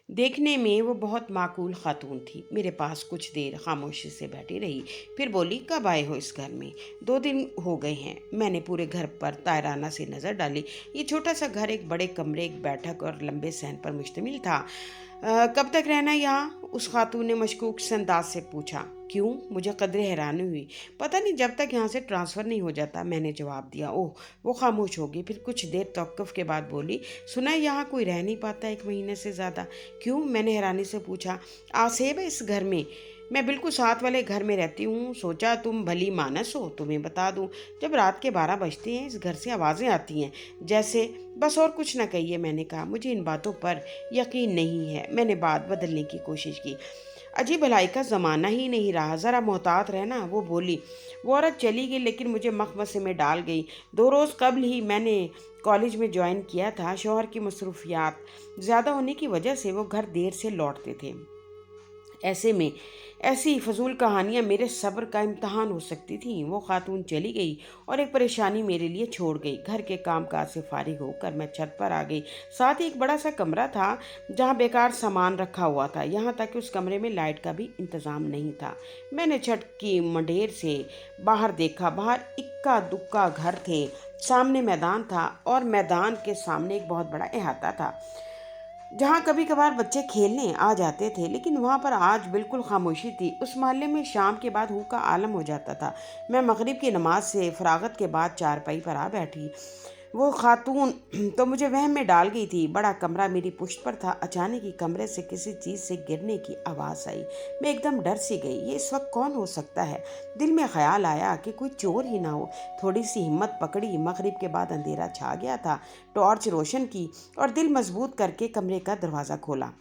देखने में वो बहुत माकूल खातून थी। मेरे पास कुछ देर खामोशी से बैठी रही, फिर बोली, कब आए हो इस घर में? 2 दिन हो गए हैं। मैंने पूरे घर पर तायराना से नज़र डाली। ये छोटा सा घर एक बड़े कमरे, एक बैठक और लंबे सहन पर मुश्तमिल था। कब तक रहना यहाँ?" उस खातून ने मशकूक से अंदाज से पूछा। "क्यों?" मुझे कदरे हैरानी हुई। "पता नहीं, जब तक यहाँ से ट्रांसफ़र नहीं हो जाता," मैंने जवाब दिया। ओह! वो खामोश हो गई, फिर कुछ देर तवक़्क़ुफ़ के बाद बोली, "सुना है यहाँ कोई रह नहीं पाता 1 महीने से ज़्यादा?" "क्यों?" मैंने हैरानी से पूछा। "आसेब है इस घर में। मैं बिल्कुल साथ वाले घर में रहती हूँ। सोचा तुम भली मानस हो, तुम्हें बता दूँ। जब रात के 12 बजते हैं, इस घर से आवाज़ें आती हैं, जैसे..." "बस और कुछ न कहिए," मैंने कहा। "मुझे इन बातों पर यकीन नहीं है।" मैंने बात बदलने की कोशिश की। "अजी, भलाई का ज़माना ही नहीं रहा, ज़रा मोहतात रहना," वो बोली। वो औरत चली गई, लेकिन मुझे मखमसे में डाल गई। 2 रोज़ कबल ही मैंने कॉलेज में ज्वाइन किया था। शौहर की मसरूफियात ज़्यादा होने की वजह से वो घर देर से लौटते थे। ऐसे में ऐसी फजूल कहानियाँ मेरे सब्र का इम्तहान हो सकती थीं। वो खातून चली गई और एक परेशानी मेरे लिए छोड़ गई। घर के कामकाज से फारिग होकर मैं छत पर आ गई। साथ ही एक बड़ा सा कमरा था जहाँ बेकार सामान रखा हुआ था, यहाँ तक कि उस कमरे में लाइट का भी इंतज़ाम नहीं था। मैंने छत की मंडेर से बाहर देखा। बाहर इक्का दुक्का घर थे, सामने मैदान था और मैदान के सामने एक बहुत बड़ा अहाता था जहाँ कभी कभार बच्चे खेलने आ जाते थे, लेकिन वहाँ पर आज बिल्कुल खामोशी थी। उस मोहल्ले में शाम के बाद हू का आलम हो जाता था। मैं मगरिब की नमाज से फरागत के बाद चारपाई पर आ बैठी। वो खातून तो मुझे वहम में डाल गई थी। बड़ा कमरा मेरी पुश्त पर था। अचानक ही कमरे से किसी चीज़ से गिरने की आवाज़ आई। मैं एकदम डर सी गई। ये इस वक्त कौन हो सकता है? दिल में ख्याल आया कि कोई चोर ही ना हो। थोड़ी सी हिम्मत पकड़ी। मगरिब के बाद अंधेरा छा गया था। टॉर्च रोशन की और दिल मजबूत करके कमरे का दरवाज़ा खोला।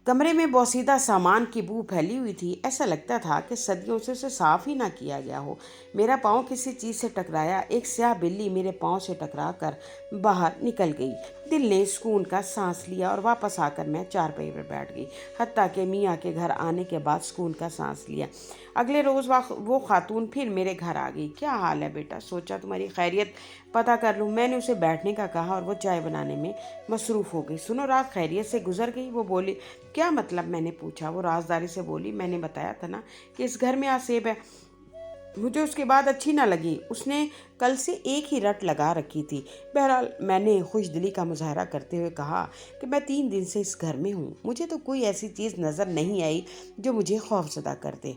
कमरे में बोसीदा सामान की बू फैली हुई थी। ऐसा लगता था कि सदियों से उसे साफ ही ना किया गया हो। मेरा पाँव किसी चीज़ से टकराया। एक स्याह बिल्ली मेरे पाँव से टकरा कर बाहर निकल गई। दिल ने सुकून का सांस लिया और वापस आकर मैं चारपाई पर बैठ गई। हत्ता के मियाँ के घर आने के बाद सुकून का सांस लिया। अगले रोज़ वो खातून फिर मेरे घर आ गई। "क्या हाल है बेटा? सोचा तुम्हारी खैरियत पता कर लूँ।" मैंने उसे बैठने का कहा और वो चाय बनाने में मसरूफ़ हो गई। "सुनो, रात खैरियत से गुजर गई?" वो बोली। "क्या मतलब?" मैंने पूछा। वो राजदारी से बोली, "मैंने बताया था ना कि इस घर में आसेब है। मुझे उसके बाद अच्छी ना लगी। उसने कल से एक ही रट लगा रखी थी।" बहरहाल मैंने खुशदिली का मुजाहरा करते हुए कहा कि मैं 3 दिन से इस घर में हूँ। मुझे तो कोई ऐसी चीज़ नज़र नहीं आई जो मुझे खौफजदा कर दे।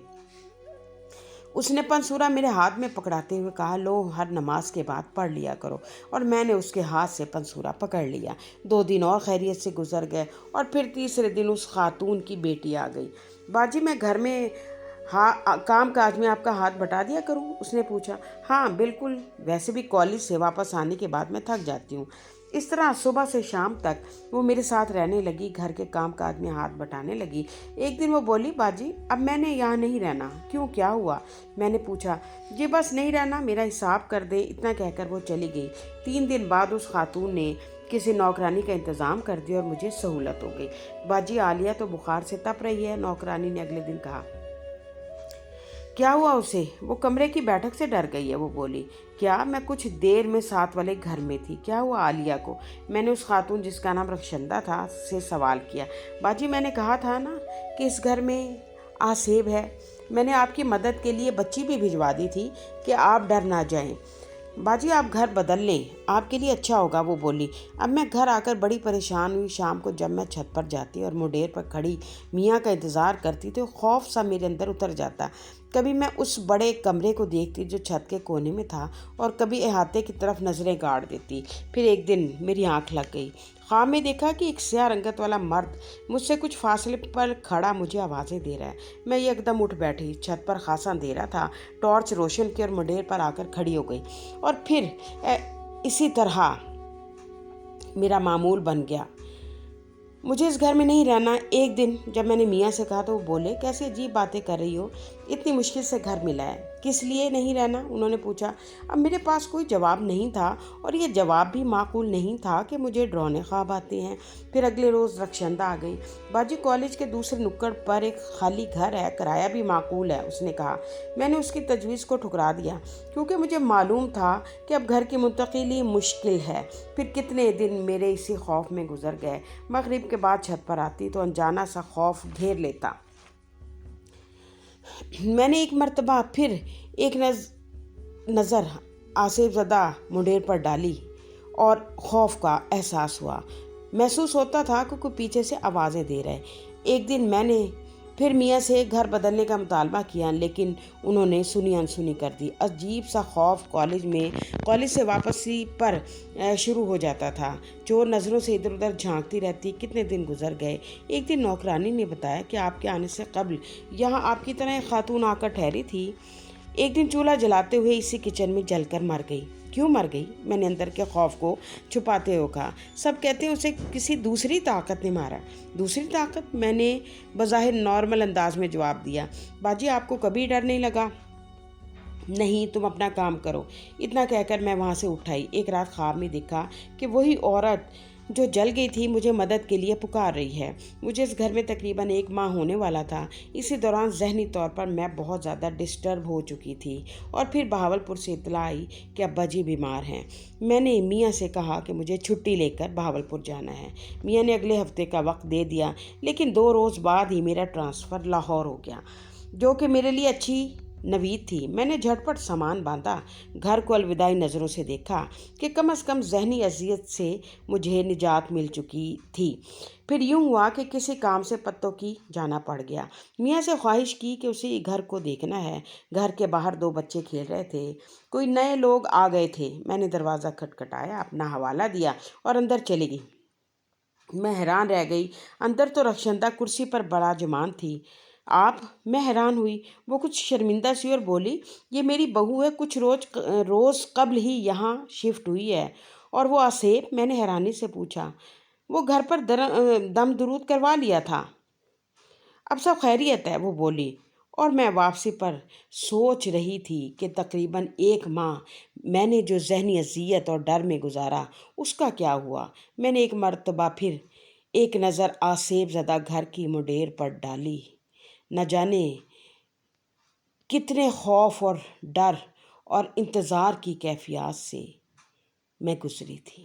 उसने पंसूरा मेरे हाथ में पकड़ाते हुए कहा, "लो, हर नमाज के बाद पढ़ लिया करो।" और मैंने उसके हाथ से पंसूरा पकड़ लिया। 2 दिन और खैरियत से गुजर गए और फिर तीसरे दिन उस खातून की बेटी आ गई। "बाजी, मैं घर में काम काज में आपका हाथ बटा दिया करूं?" उसने पूछा। "हाँ बिल्कुल, वैसे भी कॉलेज से वापस आने के बाद मैं थक जाती हूँ।" इस तरह सुबह से शाम तक वो मेरे साथ रहने लगी, घर के काम काज में हाथ बटाने लगी। एक दिन वो बोली, "बाजी, अब मैंने यहाँ नहीं रहना।" "क्यों, क्या हुआ?" मैंने पूछा। "जी बस नहीं रहना, मेरा हिसाब कर दे।" इतना कहकर वो चली गई। 3 दिन बाद उस खातून ने किसी नौकरानी का इंतज़ाम कर दिया और मुझे सहूलत हो गई। "बाजी, आलिया तो बुखार से तप रही है," नौकरानी ने अगले दिन कहा। "क्या हुआ उसे?" "वो कमरे की बैठक से डर गई है," वो बोली। "क्या?" "मैं कुछ देर में साथ वाले घर में थी।" "क्या हुआ आलिया को?" मैंने उस खातून जिसका नाम रखशंदा था से सवाल किया। "बाजी, मैंने कहा था ना कि इस घर में आसेब है। मैंने आपकी मदद के लिए बच्ची भी भिजवा दी थी कि आप डर ना जाएं। बाजी, आप घर बदल लें, आपके लिए अच्छा होगा," वो बोली। अब मैं घर आकर बड़ी परेशान हुई। शाम को जब मैं छत पर जाती और मुंडेर पर खड़ी मियाँ का इंतज़ार करती तो खौफ सा मेरे अंदर उतर जाता। कभी मैं उस बड़े कमरे को देखती जो छत के कोने में था और कभी अहाते की तरफ नज़रें गाड़ देती। फिर एक दिन मेरी आंख लग गई। ख्वाब में देखा कि एक स्याह रंगत वाला मर्द मुझसे कुछ फासले पर खड़ा मुझे आवाज़ें दे रहा है। मैं एकदम उठ बैठी। छत पर खासा अंधेरा था। टॉर्च रोशन की और मुंडेर पर आकर खड़ी हो गई और फिर इसी तरह मेरा मामूल बन गया। मुझे इस घर में नहीं रहना। एक दिन जब मैंने मियाँ से कहा तो वो बोले, "कैसे अजीब बातें कर रही हो, इतनी मुश्किल से घर मिला है।" کس لیے نہیں رہنا؟ انہوں نے پوچھا۔ اب میرے پاس کوئی جواب نہیں تھا، اور یہ جواب بھی معقول نہیں تھا کہ مجھے ڈراؤنے خواب آتے ہیں۔ پھر اگلے روز رخشندہ آ گئی۔ باجی، کالج کے دوسرے نکڑ پر ایک خالی گھر ہے، کرایہ بھی معقول ہے، اس نے کہا۔ میں نے اس کی تجویز کو ٹھکرا دیا، کیونکہ مجھے معلوم تھا کہ اب گھر کی منتقلی مشکل ہے۔ پھر کتنے دن میرے اسی خوف میں گزر گئے۔ مغرب کے بعد چھت پر آتی تو انجانا سا خوف گھیر لیتا۔ میں نے ایک مرتبہ پھر ایک نظر آصف زدہ منڈیر پر ڈالی اور خوف کا احساس ہوا۔ محسوس ہوتا تھا کہ کوئی پیچھے سے آوازیں دے رہے۔ ایک دن میں نے پھر میاں سے گھر بدلنے کا مطالبہ کیا، لیکن انہوں نے سنی انسنی کر دی۔ عجیب سا خوف کالج سے واپسی پر شروع ہو جاتا تھا۔ چور نظروں سے ادھر ادھر جھانکتی رہتی۔ کتنے دن گزر گئے۔ ایک دن نوکرانی نے بتایا کہ آپ کے آنے سے قبل یہاں آپ کی طرح ایک خاتون آ کر ٹھہری تھی۔ ایک دن چولہا جلاتے ہوئے اسی کچن میں جل کر مر گئی۔ کیوں مر گئی؟ میں نے اندر کے خوف کو چھپاتے ہوئے کہا۔ سب کہتے ہیں اسے کسی دوسری طاقت نے مارا۔ دوسری طاقت؟ میں نے بظاہر نارمل انداز میں جواب دیا۔ باجی، آپ کو کبھی ڈر نہیں لگا؟ نہیں، تم اپنا کام کرو۔ اتنا کہہ کر میں وہاں سے اٹھ آئی۔ ایک رات خواب میں دیکھا کہ وہی عورت جو جل گئی تھی مجھے مدد کے لیے پکار رہی ہے۔ مجھے اس گھر میں تقریباً 1 ماہ ہونے والا تھا۔ اسی دوران ذہنی طور پر میں بہت زیادہ ڈسٹرب ہو چکی تھی، اور پھر بہاولپور سے اطلاع آئی کہ ابا جی بیمار ہیں۔ میں نے میاں سے کہا کہ مجھے چھٹی لے کر بہاولپور جانا ہے۔ میاں نے اگلے ہفتے کا وقت دے دیا، لیکن 2 روز بعد ہی میرا ٹرانسفر لاہور ہو گیا، جو کہ میرے لیے اچھی نوید تھی۔ میں نے جھٹ پٹ سامان باندھا، گھر کو الوداعی نظروں سے دیکھا کہ کم از کم ذہنی اذیت سے مجھے نجات مل چکی تھی۔ پھر یوں ہوا کہ کسی کام سے پتوں کی جانا پڑ گیا۔ میاں سے خواہش کی کہ اسے گھر کو دیکھنا ہے۔ گھر کے باہر 2 بچے کھیل رہے تھے۔ کوئی نئے لوگ آ گئے تھے۔ میں نے دروازہ کھٹکھٹایا، اپنا حوالہ دیا اور اندر چلی گئی۔ میں حیران رہ گئی۔ اندر تو رخشندہ کرسی پر براجمان تھی۔ آپ؟ میں حیران ہوئی۔ وہ کچھ شرمندہ سی اور بولی، یہ میری بہو ہے، کچھ روز قبل ہی یہاں شفٹ ہوئی ہے۔ اور وہ آصف؟ میں نے حیرانی سے پوچھا۔ وہ گھر پر دم درود کروا لیا تھا۔ اب سب خیریت ہے، وہ بولی۔ اور میں واپسی پر سوچ رہی تھی کہ تقریباً 1 ماہ میں نے جو ذہنی اذیت اور ڈر میں گزارا، اس کا کیا ہوا۔ میں نے ایک مرتبہ پھر ایک نظر آصف زدہ گھر کی منڈیر پر ڈالی۔ نہ جانے کتنے خوف اور ڈر اور انتظار کی کیفیات سے میں گزری تھی۔